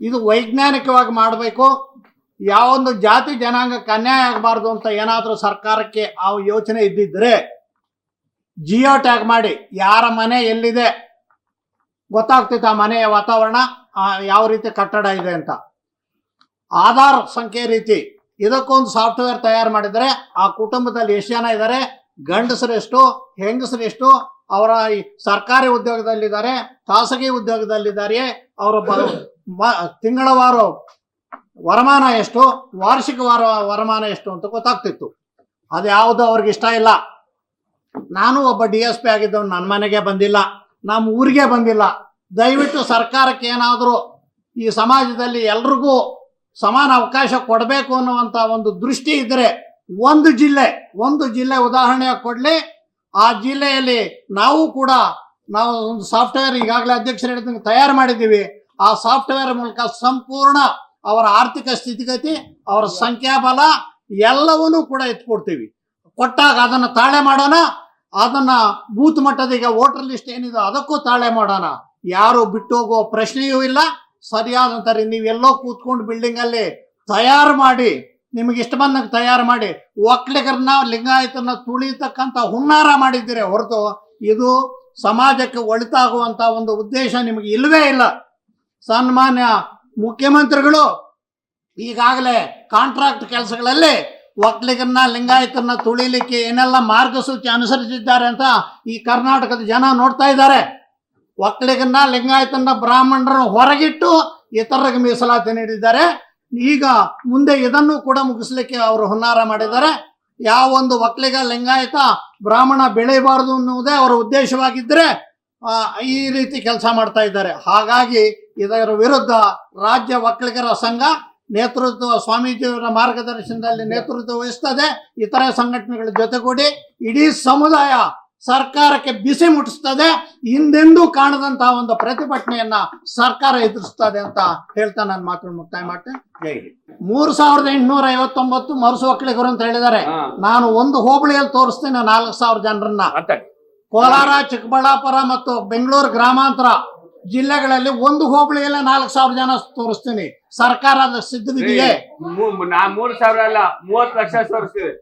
ಇದು ವೈಜ್ಞಾನಿಕವಾಗಿ ಮಾಡಬೇಕು. ಯಾವೊಂದು ಜಾತಿ ಜನಾಂಗಕ್ಕೆ ಅನ್ಯಾಯ ಆಗಬಾರ್ದು ಅಂತ ಏನಾದರೂ ಸರ್ಕಾರಕ್ಕೆ ಆ ಯೋಚನೆ ಇದ್ದಿದ್ರೆ ಜಿಯೋ ಟ್ಯಾಗ್ ಮಾಡಿ ಯಾರ ಮನೆ ಎಲ್ಲಿದೆ ಗೊತ್ತಾಗ್ತಿತ್ತು, ಆ ಮನೆಯ ವಾತಾವರಣ ಯಾವ ರೀತಿ ಕಟ್ಟಡ ಇದೆ ಅಂತ. ಆಧಾರ್ ಸಂಖ್ಯೆ ರೀತಿ ಇದಕ್ಕೊಂದು ಸಾಫ್ಟ್ವೇರ್ ತಯಾರು ಮಾಡಿದರೆ ಆ ಕುಟುಂಬದಲ್ಲಿ ಎಷ್ಟು ಜನ ಇದ್ದಾರೆ, ಗಂಡಸರೆಷ್ಟು ಹೆಂಗಸರೆಷ್ಟು, ಅವರ ಸರ್ಕಾರಿ ಉದ್ಯೋಗದಲ್ಲಿದ್ದಾರೆ ಖಾಸಗಿ ಉದ್ಯೋಗದಲ್ಲಿದ್ದಾರೆ, ಅವರ ತಿಂಗಳವಾರು ವರಮಾನ ಎಷ್ಟು, ವಾರ್ಷಿಕ ವರಮಾನ ಎಷ್ಟು ಅಂತ ಗೊತ್ತಾಗ್ತಿತ್ತು. ಅದು ಯಾವುದು ಅವ್ರಿಗೆ ಇಷ್ಟ ಇಲ್ಲ. ನಾನು ಒಬ್ಬ DSP ಆಗಿದ್ದವನು, ನನ್ನ ಮನೆಗೆ ಬಂದಿಲ್ಲ, ನಮ್ಮ ಊರಿಗೆ ಬಂದಿಲ್ಲ. ದಯವಿಟ್ಟು ಸರ್ಕಾರಕ್ಕೆ ಏನಾದರೂ ಈ ಸಮಾಜದಲ್ಲಿ ಎಲ್ರಿಗೂ ಸಮಾನ ಅವಕಾಶ ಕೊಡಬೇಕು ಅನ್ನುವಂಥ ಒಂದು ದೃಷ್ಟಿ ಇದ್ದರೆ ಒಂದು ಜಿಲ್ಲೆ ಉದಾಹರಣೆ ಕೊಡಲಿ. ಆ ಜಿಲ್ಲೆಯಲ್ಲಿ ನಾವು ಒಂದು ಸಾಫ್ಟ್ವೇರ್ ಈಗಾಗಲೇ ಅಧ್ಯಕ್ಷರು ಹೇಳಿದಂಗೆ ತಯಾರು ಮಾಡಿದ್ದೀವಿ. ಆ ಸಾಫ್ಟ್ವೇರ್ ಮೂಲಕ ಸಂಪೂರ್ಣ ಅವರ ಆರ್ಥಿಕ ಸ್ಥಿತಿಗತಿ, ಅವರ ಸಂಖ್ಯಾಬಲ ಎಲ್ಲವನ್ನೂ ಕೂಡ ಎತ್ಕೊಡ್ತೀವಿ. ಕೊಟ್ಟಾಗ ಅದನ್ನು ತಾಳೆ ಮಾಡೋಣ. ಅದನ್ನ ಬೂತ್ ಮಟ್ಟದ ಈಗ ವೋಟರ್ ಲಿಸ್ಟ್ ಏನಿದೆ ಅದಕ್ಕೂ ತಾಳೆ ಮಾಡೋಣ. ಯಾರು ಬಿಟ್ಟು ಹೋಗುವ ಪ್ರಶ್ನೆಯೂ ಇಲ್ಲ. ಸರಿಯಾದಂತಾರೆ ನೀವೆಲ್ಲೋ ಕೂತ್ಕೊಂಡು ಬಿಲ್ಡಿಂಗ್ ಅಲ್ಲಿ ತಯಾರು ಮಾಡಿ, ನಿಮಗೆ ಇಷ್ಟ ಬಂದಂಗೆ ತಯಾರು ಮಾಡಿ ಒಕ್ಕಲಿಗರನ್ನ ಲಿಂಗಾಯತನ ತುಳಿತಕ್ಕಂಥ ಹುನ್ನಾರ ಮಾಡಿದ್ದೀರಿ ಹೊರತು ಇದು ಸಮಾಜಕ್ಕೆ ಒಳಿತಾಗುವಂತ ಒಂದು ಉದ್ದೇಶ ನಿಮಗೆ ಇಲ್ಲವೇ ಇಲ್ಲ. ಸನ್ಮಾನ್ಯ ಮುಖ್ಯಮಂತ್ರಿಗಳು ಈಗಾಗಲೇ ಕಾಂಟ್ರಾಕ್ಟ್ ಕೆಲಸಗಳಲ್ಲಿ ಒಕ್ಕಲಿಗರನ್ನ ಲಿಂಗಾಯತನ ತುಳಿಲಿಕ್ಕೆ ಏನೆಲ್ಲ ಮಾರ್ಗಸೂಚಿ ಅನುಸರಿಸಿದ್ದಾರೆ ಅಂತ ಈ ಕರ್ನಾಟಕದ ಜನ ನೋಡ್ತಾ ಇದ್ದಾರೆ. ಒಕ್ಕಲಿಗರನ್ನ ಲಿಂಗಾಯತನ ಬ್ರಾಹ್ಮಣರನ್ನು ಹೊರಗಿಟ್ಟು ಇತರರಿಗೆ ಮೀಸಲಾತಿ ನೀಡಿದ್ದಾರೆ. ಈಗ ಮುಂದೆ ಇದನ್ನು ಕೂಡ ಮುಗಿಸ್ಲಿಕ್ಕೆ ಅವರು ಹುನ್ನಾರ ಮಾಡಿದ್ದಾರೆ. ಯಾವೊಂದು ಒಕ್ಕಲಿಗ ಲಿಂಗಾಯತ ಬ್ರಾಹ್ಮಣ ಬೆಳೆಯಬಾರದು ಅನ್ನುವುದೇ ಅವರ ಉದ್ದೇಶವಾಗಿದ್ದರೆ ಈ ರೀತಿ ಕೆಲಸ ಮಾಡ್ತಾ ಇದ್ದಾರೆ. ಹಾಗಾಗಿ ಇದರ ವಿರುದ್ಧ ರಾಜ್ಯ ಒಕ್ಕಲಿಗರ ಸಂಘ ನೇತೃತ್ವ, ಸ್ವಾಮೀಜಿಯವರ ಮಾರ್ಗದರ್ಶನದಲ್ಲಿ ನೇತೃತ್ವ ವಹಿಸ್ತದೆ. ಇತರೆ ಸಂಘಟನೆಗಳ ಜೊತೆಗೂಡಿ ಇಡೀ ಸಮುದಾಯ ಸರ್ಕಾರಕ್ಕೆ ಬಿಸಿ ಮುಟ್ಟಿಸ್ತದೆ. ಹಿಂದೆಂದೂ ಕಾಣದಂತಹ ಒಂದು ಪ್ರತಿಭಟನೆಯನ್ನ ಸರ್ಕಾರ ಎದುರಿಸ್ತದೆ ಅಂತ ಹೇಳ್ತಾ ನಾನು ಮಾತನ್ನು ಮುಕ್ತಾಯ ಮಾಡ್ತೇನೆ. ಜೈ ಹಿಂದ್. 3859 ಮರುಸು ಒಕ್ಕಲಿಗರು ಅಂತ ಹೇಳಿದ್ದಾರೆ. ನಾನು ಒಂದು ಹೋಬಳಿಯಲ್ಲಿ ತೋರಿಸ್ತೇನೆ 4000 ಜನರನ್ನ. ಕೋಲಾರ, ಚಿಕ್ಕಬಳ್ಳಾಪುರ ಮತ್ತು ಬೆಂಗಳೂರು ಗ್ರಾಮಾಂತರ ಜಿಲ್ಲೆಗಳಲ್ಲಿ ಒಂದು ಹೋಬಳಿಯಲ್ಲೇ 4000 ಜನ ತೋರಿಸ್ತೀನಿ. ಸರ್ಕಾರ ಸಿದ್ಧವಿದೆಯೇ? 3,000 ಅಲ್ಲ 30 ಲಕ್ಷ ತೋರಿಸ್ತೀವಿ.